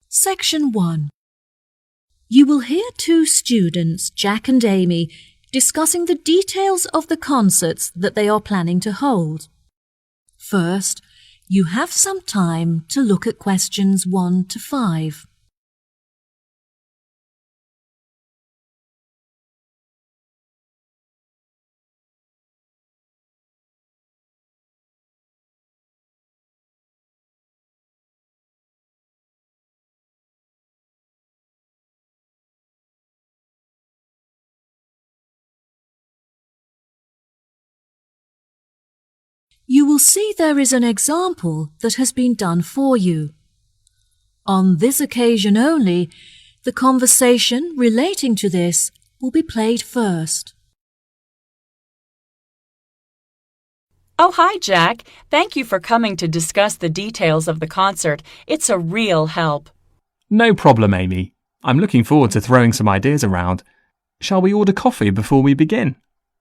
Section 1. You will hear two students, Jack and Amy, discussing the details of the concerts that they are planning to hold. First, you have some time to look at questions 1 to 5. You will see there is an example that has been done for you. On this occasion only, the conversation relating to this will be played first. Oh, hi, Jack. Thank you for coming to discuss the details of the concert. It's a real help. No problem, Amy. I'm looking forward to throwing some ideas around. Shall we order coffee before we begin?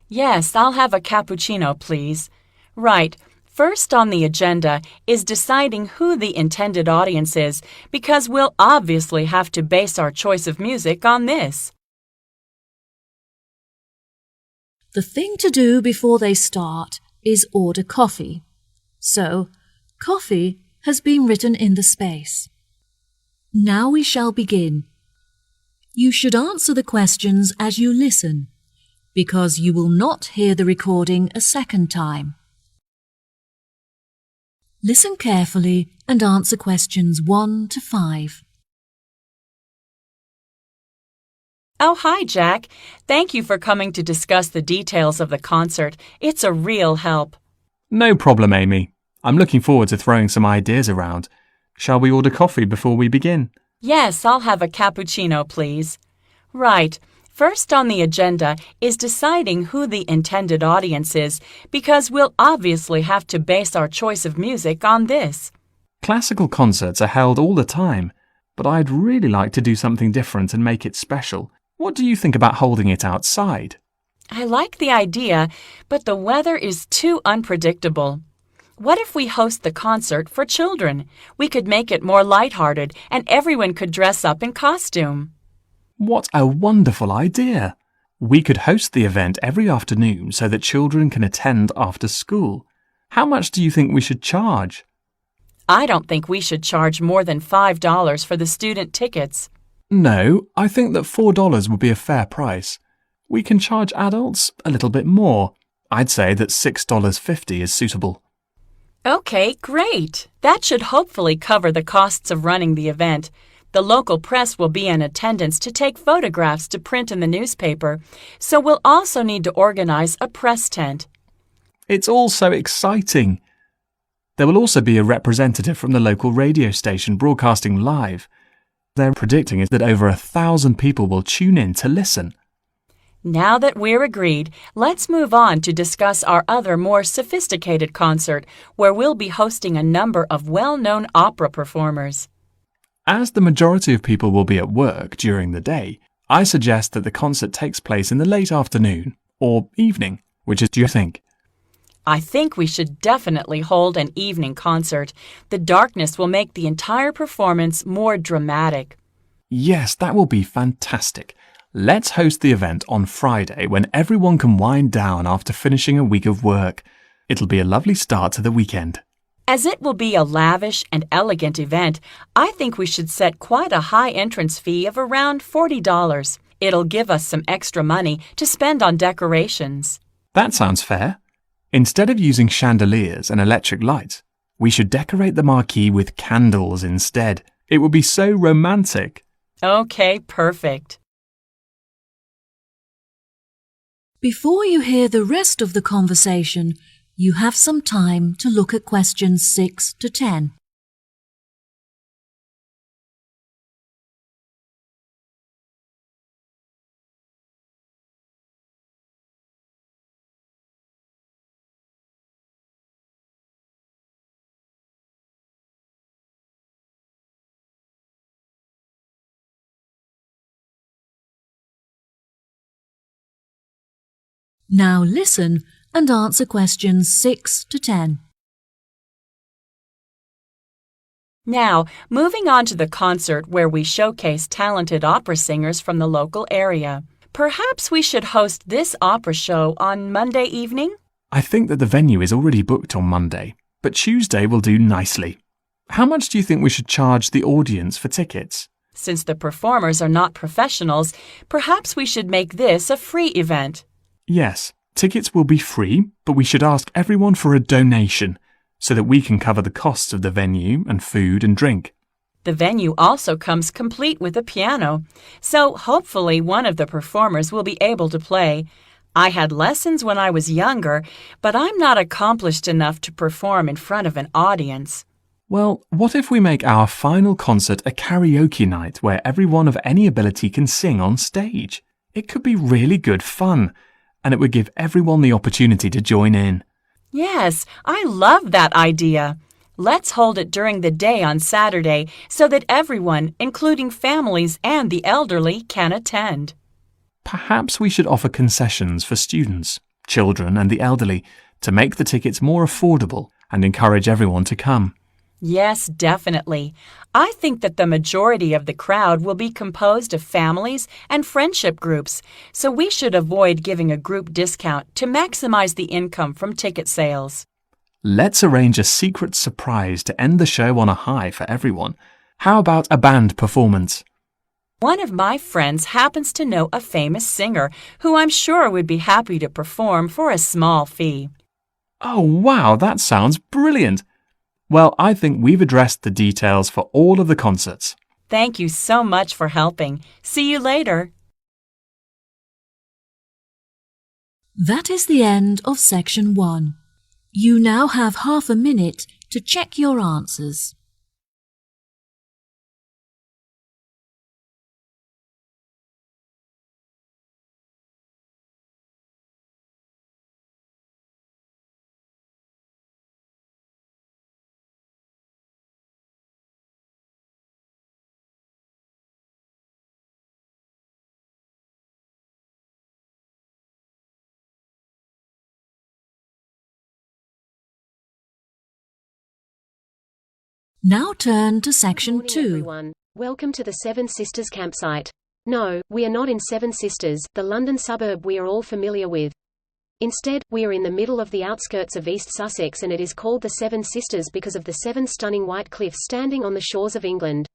Yes, I'll have a cappuccino, please. Right. First on the agenda is deciding who the intended audience is, because we'll obviously have to base our choice of music on this. The thing to do before they start is order coffee. So, coffee has been written in the space. Now we shall begin. You should answer the questions as you listen, because you will not hear the recording a second time. Listen carefully and answer questions 1 to 5. Oh, hi, Jack. Thank you for coming to discuss the details of the concert. It's a real help. No problem, Amy. I'm looking forward to throwing some ideas around. Shall we order coffee before we begin? Yes, I'll have a cappuccino, please. Right. First on the agenda is deciding who the intended audience is, because we'll obviously have to base our choice of music on this. Classical concerts are held all the time, but I'd really like to do something different and make it special. What do you think about holding it outside? I like the idea, but the weather is too unpredictable. What if we host the concert for children? We could make it more lighthearted and everyone could dress up in costume. What a wonderful idea! We could host the event every afternoon so that children can attend after school. How much do you think we should charge? I don't think we should charge more than $5 for the student tickets. No, I think that $4 would be a fair price. We can charge adults a little bit more. I'd say that $6.50 is suitable. Okay, great. That should hopefully cover the costs of running the event. The local press will be in attendance to take photographs to print in the newspaper, so we'll also need to organize a press tent. It's all so exciting. There will also be a representative from the local radio station broadcasting live. They're predicting that over 1,000 people will tune in to listen. Now that we're agreed, let's move on to discuss our other more sophisticated concert, where we'll be hosting a number of well-known opera performers. As the majority of people will be at work during the day, I suggest that the concert takes place in the late afternoon or evening. Which do you think? I think we should definitely hold an evening concert. The darkness will make the entire performance more dramatic. Yes, that will be fantastic. Let's host the event on Friday when everyone can wind down after finishing a week of work. It'll be a lovely start to the weekend. As it will be a lavish and elegant event, I think we should set quite a high entrance fee of around $40. It'll give us some extra money to spend on decorations. That sounds fair. Instead of using chandeliers and electric lights, we should decorate the marquee with candles instead. It would be so romantic. Okay, perfect. Before you hear the rest of the conversation, you have some time to look at questions 6 to 10. Now listen and answer questions 6 to 10. Now, moving on to the concert where we showcase talented opera singers from the local area. Perhaps we should host this opera show on Monday evening? I think that the venue is already booked on Monday, but Tuesday will do nicely. How much do you think we should charge the audience for tickets? Since the performers are not professionals, perhaps we should make this a free event. Yes, tickets will be free, but we should ask everyone for a donation so that we can cover the costs of the venue and food and drink. The venue also comes complete with a piano, so hopefully one of the performers will be able to play. I had lessons when I was younger, but I'm not accomplished enough to perform in front of an audience. Well, what if we make our final concert a karaoke night where everyone of any ability can sing on stage? It could be really good fun, and it would give everyone the opportunity to join in. Yes, I love that idea. Let's hold it during the day on Saturday so that everyone, including families and the elderly, can attend. Perhaps we should offer concessions for students, children and the elderly to make the tickets more affordable and encourage everyone to come. Yes, definitely. I think that the majority of the crowd will be composed of families and friendship groups, so we should avoid giving a group discount to maximize the income from ticket sales. Let's arrange a secret surprise to end the show on a high for everyone. How about a band performance? One of my friends happens to know a famous singer who I'm sure would be happy to perform for a small fee. Oh, wow, that sounds brilliant! Well, I think we've addressed the details for all of the concerts. Thank you so much for helping. See you later. That is the end of section 1. You now have half a minute to check your answers. Now turn to section Good morning, 2. everyone. Welcome to the Seven Sisters campsite. No, we are not in Seven Sisters, the London suburb we are all familiar with. Instead, we are in the middle of the outskirts of East Sussex, and it is called the Seven Sisters because of the 7 stunning white cliffs standing on the shores of England.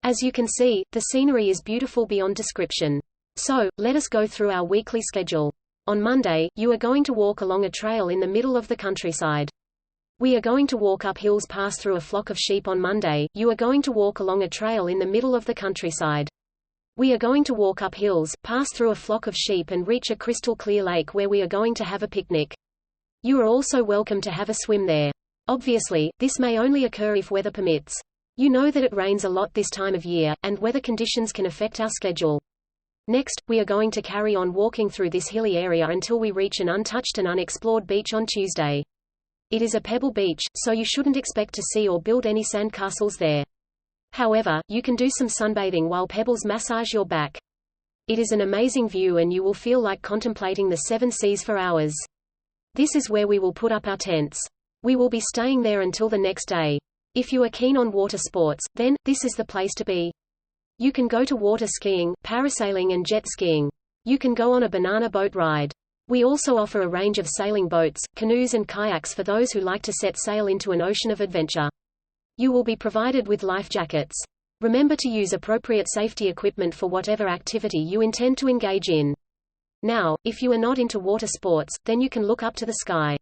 As you can see, the scenery is beautiful beyond description. So, let us go through our weekly schedule. On Monday, you are going to walk along a trail in the middle of the countryside. We are going to walk up hills, pass through a flock of sheep. On Monday, you are going to walk along a trail in the middle of the countryside. We are going to walk up hills, pass through a flock of sheep and reach a crystal clear lake where we are going to have a picnic. You are also welcome to have a swim there. Obviously, this may only occur if weather permits. You know that it rains a lot this time of year, and weather conditions can affect our schedule. Next, we are going to carry on walking through this hilly area until we reach an untouched and unexplored beach on Tuesday. It is a pebble beach, so you shouldn't expect to see or build any sandcastles there. However, you can do some sunbathing while pebbles massage your back. It is an amazing view and you will feel like contemplating the 7 seas for hours. This is where we will put up our tents. We will be staying there until the next day. If you are keen on water sports, then this is the place to be. You can go to water skiing, parasailing and jet skiing. You can go on a banana boat ride. We also offer a range of sailing boats, canoes and kayaks for those who like to set sail into an ocean of adventure. You will be provided with life jackets. Remember to use appropriate safety equipment for whatever activity you intend to engage in. Now, if you are not into water sports, then you can look up to the sky.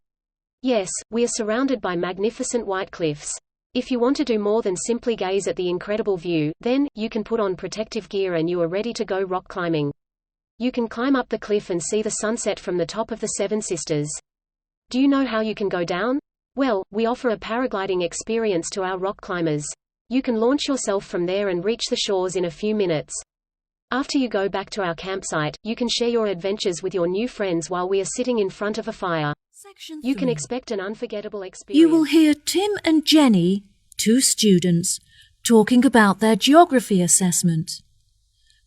Yes, we are surrounded by magnificent white cliffs. If you want to do more than simply gaze at the incredible view, then, you can put on protective gear and you are ready to go rock climbing. You can climb up the cliff and see the sunset from the top of the Seven Sisters. Do you know how you can go down? Well, we offer a paragliding experience to our rock climbers. You can launch yourself from there and reach the shores in a few minutes. After you go back to our campsite, you can share your adventures with your new friends while we are sitting in front of a fire. You can expect an unforgettable experience. You will hear Tim and Jenny, 2 students, talking about their geography assessment.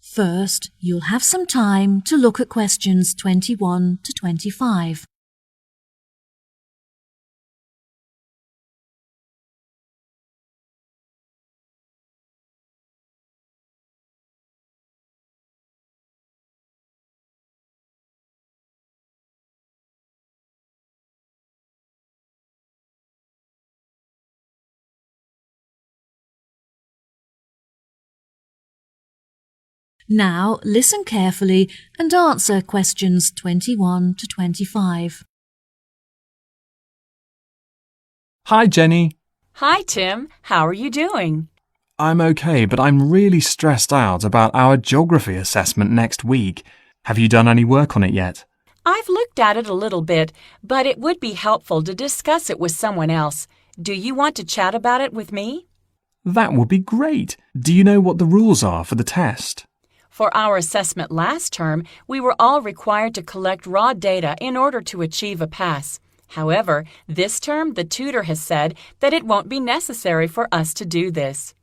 First, you'll have some time to look at questions 21 to 25. Now listen carefully and answer questions 21 to 25. Hi, Jenny. Hi, Tim. How are you doing? I'm okay, but I'm really stressed out about our geography assessment next week. Have you done any work on it yet? I've looked at it a little bit, but it would be helpful to discuss it with someone else. Do you want to chat about it with me? That would be great. Do you know what the rules are for the test? For our assessment last term, we were all required to collect raw data in order to achieve a pass. However, this term the tutor has said that it won't be necessary for us to do this.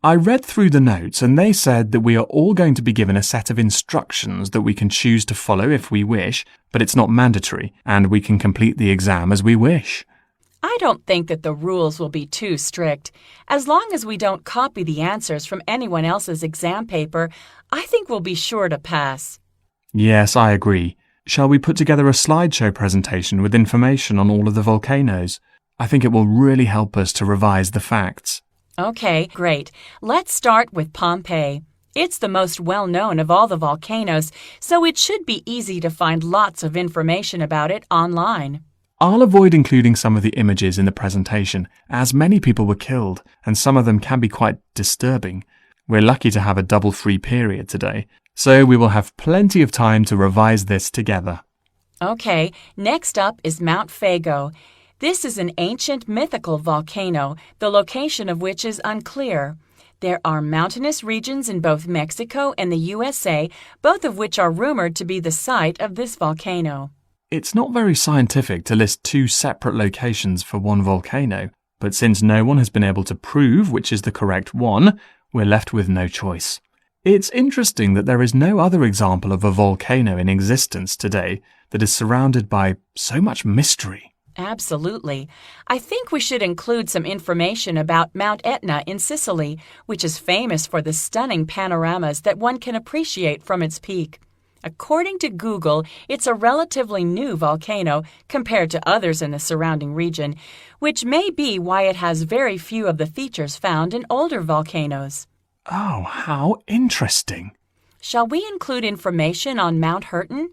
I read through the notes and they said that we are all going to be given a set of instructions that we can choose to follow if we wish, but it's not mandatory and we can complete the exam as we wish. I don't think that the rules will be too strict. As long as we don't copy the answers from anyone else's exam paper, I think we'll be sure to pass. Yes, I agree. Shall we put together a slideshow presentation with information on all of the volcanoes? I think it will really help us to revise the facts. Okay, great. Let's start with Pompeii. It's the most well-known of all the volcanoes, so it should be easy to find lots of information about it online. I'll avoid including some of the images in the presentation, as many people were killed, and some of them can be quite disturbing. We're lucky to have a double free period today, so we will have plenty of time to revise this together. Okay, next up is Mount Fago. This is an ancient mythical volcano, the location of which is unclear. There are mountainous regions in both Mexico and the USA, both of which are rumored to be the site of this volcano. It's not very scientific to list two separate locations for one volcano, but since no one has been able to prove which is the correct one, we're left with no choice. It's interesting that there is no other example of a volcano in existence today that is surrounded by so much mystery. Absolutely. I think we should include some information about Mount Etna in Sicily, which is famous for the stunning panoramas that one can appreciate from its peak. According to Google, it's a relatively new volcano compared to others in the surrounding region, which may be why it has very few of the features found in older volcanoes. Oh, how interesting. Shall we include information on Mount Hurton?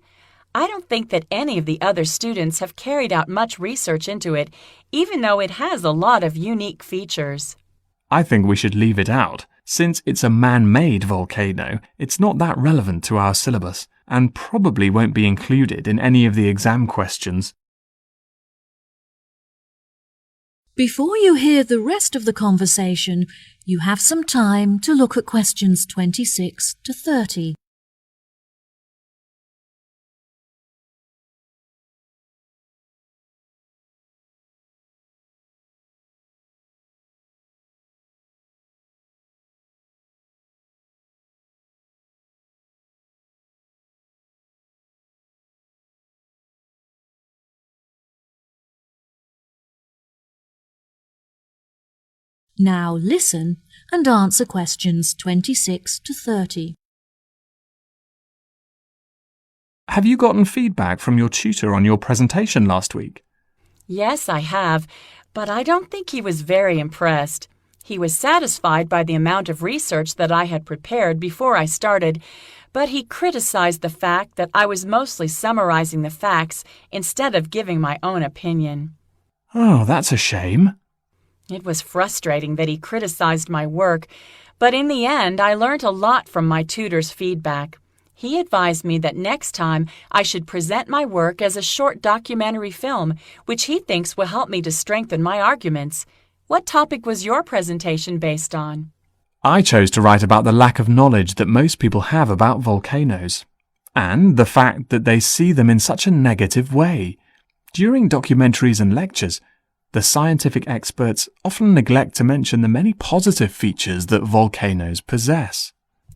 I don't think that any of the other students have carried out much research into it, even though it has a lot of unique features. I think we should leave it out. Since it's a man-made volcano, it's not that relevant to our syllabus, and probably won't be included in any of the exam questions. Before you hear the rest of the conversation, you have some time to look at questions 26 to 30. Now listen and answer questions 26 to 30. Have you gotten feedback from your tutor on your presentation last week? Yes, I have, but I don't think he was very impressed. He was satisfied by the amount of research that I had prepared before I started, but he criticized the fact that I was mostly summarizing the facts instead of giving my own opinion. Oh, that's a shame. It was frustrating that he criticized my work, but in the end I learned a lot from my tutor's feedback. He advised me that next time I should present my work as a short documentary film, which he thinks will help me to strengthen my arguments. What topic was your presentation based on? I chose to write about the lack of knowledge that most people have about volcanoes, and the fact that they see them in such a negative way. During documentaries and lectures, the scientific experts often neglect to mention the many positive features that volcanoes possess.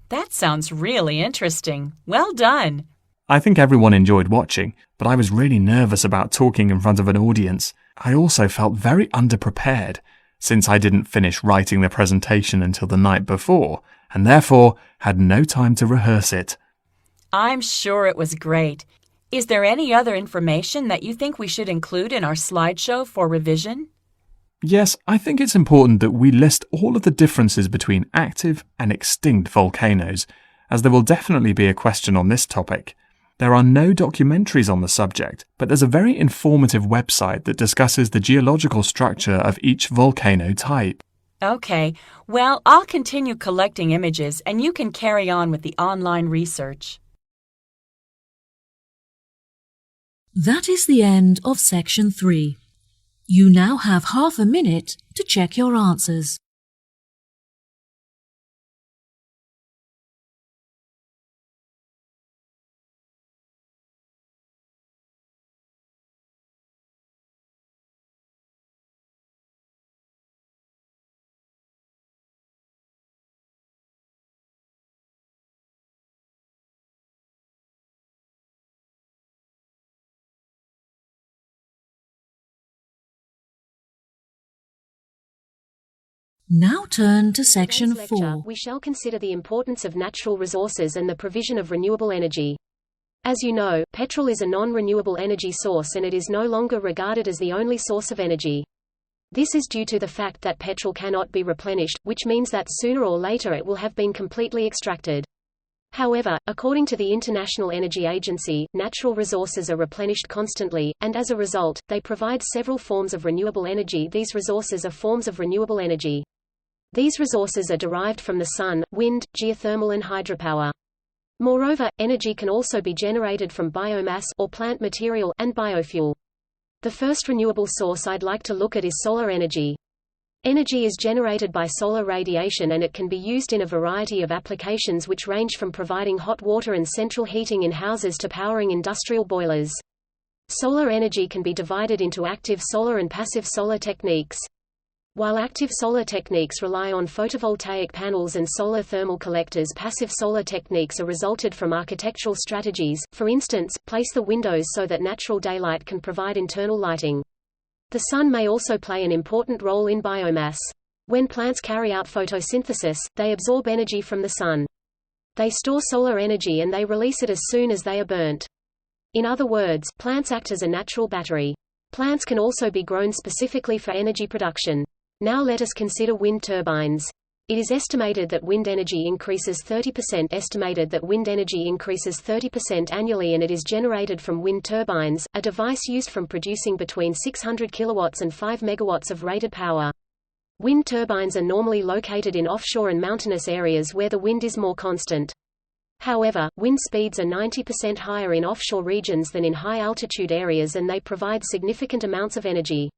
That sounds really interesting. Well done. I think everyone enjoyed watching, but I was really nervous about talking in front of an audience. I also felt very underprepared, since I didn't finish writing the presentation until the night before, and therefore had no time to rehearse it. I'm sure it was great. Is there any other information that you think we should include in our slideshow for revision? Yes, I think it's important that we list all of the differences between active and extinct volcanoes, as there will definitely be a question on this topic. There are no documentaries on the subject, but there's a very informative website that discusses the geological structure of each volcano type. Okay, well, I'll continue collecting images and you can carry on with the online research. That is the end of section 3. You now have half a minute to check your answers. Now turn to section In today's lecture, 4. we shall consider the importance of natural resources and the provision of renewable energy. As you know, petrol is a non-renewable energy source and it is no longer regarded as the only source of energy. This is due to the fact that petrol cannot be replenished, which means that sooner or later it will have been completely extracted. However, according to the International Energy Agency, natural resources are replenished constantly, and as a result, they provide several forms of renewable energy. These resources are forms of renewable energy. These resources are derived from the sun, wind, geothermal and hydropower. Moreover, energy can also be generated from biomass or plant material and biofuel. The first renewable source I'd like to look at is solar energy. Energy is generated by solar radiation and it can be used in a variety of applications which range from providing hot water and central heating in houses to powering industrial boilers. Solar energy can be divided into active solar and passive solar techniques. While active solar techniques rely on photovoltaic panels and solar thermal collectors, passive solar techniques are resulted from architectural strategies. For instance, place the windows so that natural daylight can provide internal lighting. The sun may also play an important role in biomass. When plants carry out photosynthesis, they absorb energy from the sun. They store solar energy and they release it as soon as they are burnt. In other words, plants act as a natural battery. Plants can also be grown specifically for energy production. Now let us consider wind turbines. It is estimated that wind energy increases 30%, annually, and it is generated from wind turbines, a device used from producing between 600 kilowatts and 5 megawatts of rated power. Wind turbines are normally located in offshore and mountainous areas where the wind is more constant. However, wind speeds are 90% higher in offshore regions than in high-altitude areas and they provide significant amounts of energy.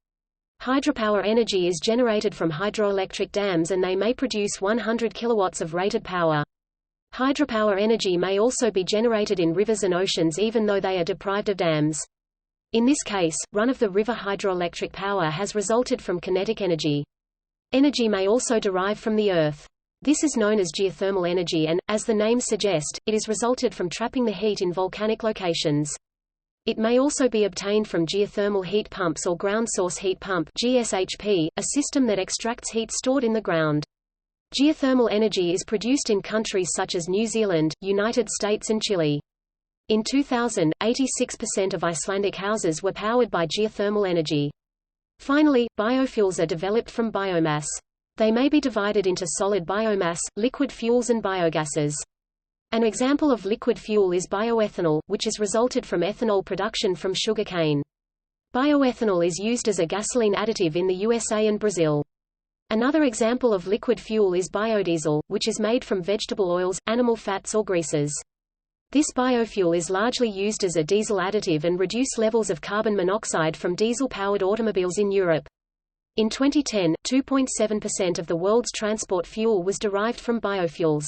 Hydropower energy is generated from hydroelectric dams and they may produce 100 kilowatts of rated power. Hydropower energy may also be generated in rivers and oceans even though they are deprived of dams. In this case, run-of-the-river hydroelectric power has resulted from kinetic energy. Energy may also derive from the earth. This is known as geothermal energy and, as the name suggests, it is resulted from trapping the heat in volcanic locations. It may also be obtained from geothermal heat pumps or ground source heat pump (GSHP), a system that extracts heat stored in the ground. Geothermal energy is produced in countries such as New Zealand, United States and Chile. In 2000, 86% of Icelandic houses were powered by geothermal energy. Finally, biofuels are developed from biomass. They may be divided into solid biomass, liquid fuels and biogases. An example of liquid fuel is bioethanol, which is resulted from ethanol production from sugar cane. Bioethanol is used as a gasoline additive in the USA and Brazil. Another example of liquid fuel is biodiesel, which is made from vegetable oils, animal fats or greases. This biofuel is largely used as a diesel additive and reduce levels of carbon monoxide from diesel-powered automobiles in Europe. In 2010, 2.7% of the world's transport fuel was derived from biofuels.